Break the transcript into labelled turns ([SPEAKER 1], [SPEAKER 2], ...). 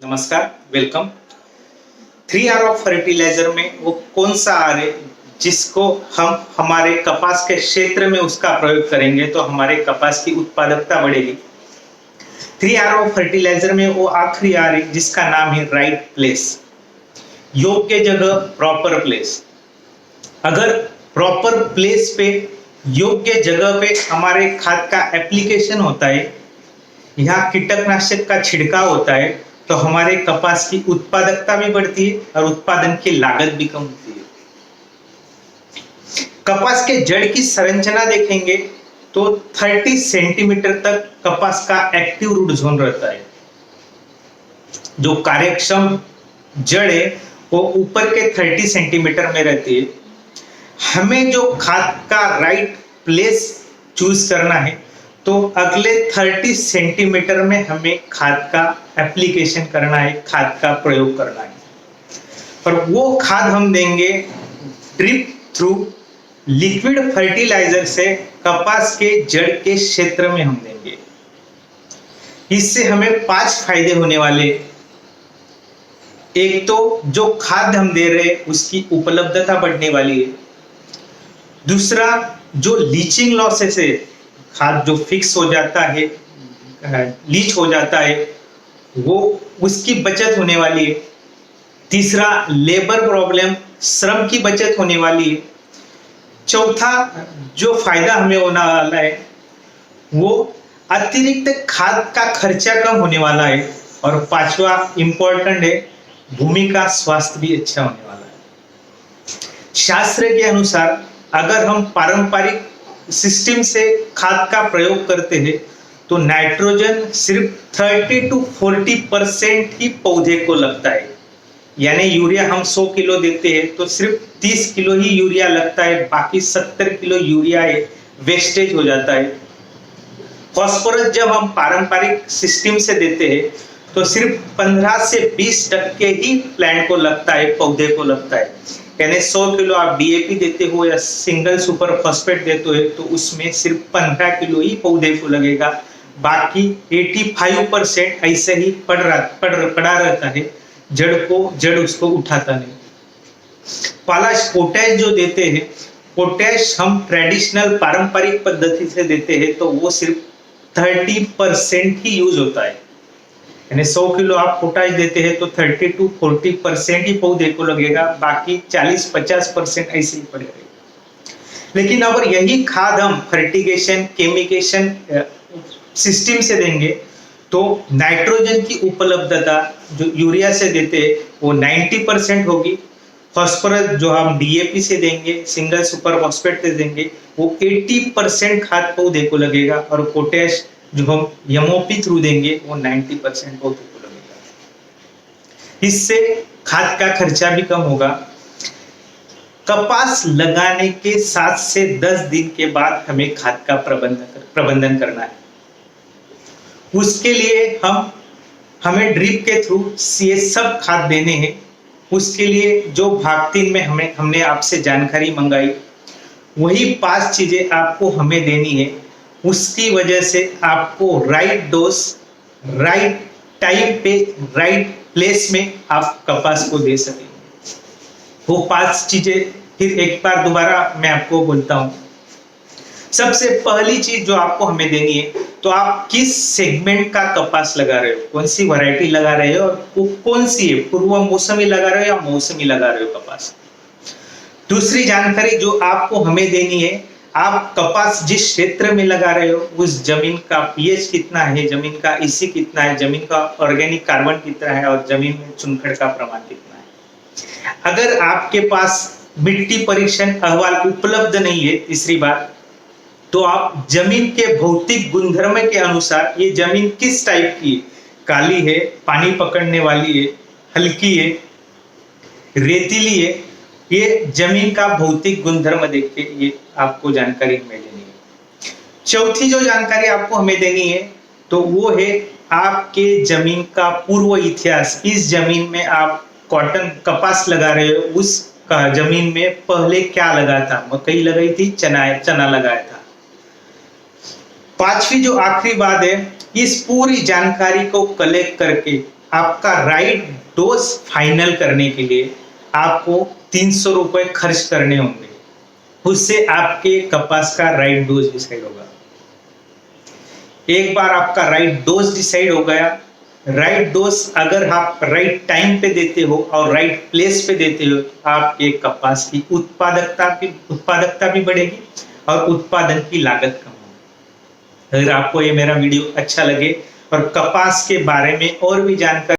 [SPEAKER 1] नमस्कार, welcome. 3R of fertiliser में वो कौन सा आर है जिसको हम हमारे कपास के क्षेत्र में उसका प्रयोग करेंगे तो हमारे कपास की उत्पादकता बढ़ेगी। 3R ऑफ फर्टिलाइजर में वो आखिरी आर है जिसका नाम है राइट प्लेस, योग्य जगह, प्रॉपर प्लेस। अगर प्रॉपर प्लेस पे, योग्य जगह पे हमारे खाद का एप्लीकेशन होता है, यहाँ कीटनाशक का छिड़काव होता है, तो हमारे कपास की उत्पादकता भी बढ़ती है और उत्पादन की लागत भी कम होती है। कपास के जड़ की संरचना देखेंगे तो 30 सेंटीमीटर तक कपास का एक्टिव रूट जोन रहता है। जो कार्यक्षम जड़ है वो ऊपर के 30 सेंटीमीटर में रहती है। हमें जो खाद का राइट प्लेस चूज करना है तो अगले 30 सेंटीमीटर में हमें खाद का एप्लीकेशन करना है, खाद का प्रयोग करना है। और वो खाद हम देंगे ड्रिप थ्रू लिक्विड फर्टिलाइजर से कपास के जड़ के क्षेत्र में हम देंगे। इससे हमें 5 फायदे होने वाले। एक तो जो खाद हम दे रहे हैं उसकी उपलब्धता बढ़ने वाली है। दूसरा, जो लीचिंग लॉसेस है, खाद जो फिक्स हो जाता है, लीच हो जाता है, वो उसकी बचत होने वाली है। तीसरा, लेबर प्रॉब्लम, श्रम की बचत होने वाली है। चौथा जो फायदा हमें होने वाला है वो अतिरिक्त खाद का खर्चा कम होने वाला है। और पांचवा इंपॉर्टेंट है, भूमि का स्वास्थ्य भी अच्छा होने वाला है। शास्त्र के अनुसार अगर हम पारंपरिक सिस्टम से खाद का प्रयोग करते हैं तो नाइट्रोजन सिर्फ 30 to 40% ही पौधे को लगता है। यानी यूरिया हम 100 किलो देते हैं तो सिर्फ 30 किलो ही यूरिया लगता है, बाकी 70 किलो यूरिया वेस्टेज हो जाता है। फास्फोरस जब हम पारंपरिक सिस्टम से देते हैं तो सिर्फ 15 से 20% ही प्लांट को लगता है, पौधे को लगता है। यानी 100 किलो आप डीएपी देते हो या सिंगल सुपर फॉस्फेट देते हो तो उसमें सिर्फ 15 किलो ही पौधे को लगेगा, बाकी 85% ऐसे ही पड़ा रहता है। जड़ उसको उठाता नहीं। पोटैश जो देते हैं, पोटैश हम ट्रेडिशनल पारंपरिक पद्धति से देते हैं तो वो सिर्फ 30% ही यूज होता है। यानी 100 किलो आप पोटाश देते हैं तो 30 to 40% ही पौधे को लगेगा, बाकी 40-50% ऐसे ही पड़े रहेगा। लेकिन अगर यही खाद हम फर्टिगेशन केमिकेशन सिस्टम से देंगे तो नाइट्रोजन की उपलब्धता जो यूरिया से देते हैं वो 90% होगी। फास्फोरस जो हम डीएपी से देंगे, सिंगल सुपर फॉस्फेट से देंगे, वो 80% खाद पौधे को लगेगा। और पोटैश जो हम एमओपी थ्रू देंगे वो 90% पौधे को लगेगा। इससे खाद का खर्चा भी कम होगा। कपास लगाने के 7 से 10 दिन के बाद हमें खाद का प्रबंधन करना है। उसके लिए हमें ड्रिप के थ्रू ये सब खाद देने हैं। उसके लिए जो भाग 3 में हमने आपसे जानकारी मंगाई वही 5 चीजें आपको हमें देनी है। उसकी वजह से आपको राइट डोज, राइट टाइम पे, राइट प्लेस में आप कपास को दे सकेंगे। वो 5 चीजें फिर एक बार दोबारा मैं आपको बोलता हूं। सबसे पहली चीज जो आपको हमें देनी है तो आप किस सेगमेंट का कपास लगा रहे हो, कौन सी वैरायटी लगा रहे हो और वो कौन सी है, पूर्व मौसमी लगा रहे हो या मौसमी लगा रहे हो कपास। दूसरी जानकारी जो आपको हमें देनी है, आप कपास जिस क्षेत्र में लगा रहे हो उस जमीन का पीएच कितना है, जमीन का ईसी कितना है, जमीन का ऑर्गेनिक कार्बन कितना है और जमीन में चुनखड़ का प्रमाण कितना है। अगर आपके पास मिट्टी परीक्षण अहवाल उपलब्ध नहीं है, तीसरी बात, तो आप जमीन के भौतिक गुणधर्म के अनुसार ये जमीन किस टाइप की है, काली है, पानी पकड़ने वाली है, हल्की है, रेतीली है, ये जमीन का भौतिक गुणधर्म देख के ये आपको जानकारी हमें देनी है। चौथी जो जानकारी आपको हमें देनी है तो वो है आपके जमीन का पूर्व इतिहास। इस जमीन में आप कॉटन कपास लगा रहे हो, उस जमीन में पहले क्या लगा था, मकई लगाई थी, चना लगाया था। पांचवी जो आखिरी बात है, इस पूरी जानकारी को कलेक्ट करके आपका राइट डोज फाइनल करने के लिए आपको 300 रुपए खर्च करने होंगे। उससे आपके कपास का राइट डोज डिसाइड होगा। एक बार आपका राइट डोज डिसाइड हो गया, राइट डोज अगर आप राइट टाइम पे देते हो और राइट प्लेस पे देते हो, आपके कपास की उत्पादकता भी बढ़ेगी और उत्पादन की लागत कम होगी। अगर आपको ये मेरा वीडियो अच्छा लगे और कपास के बारे में और भी जानकारी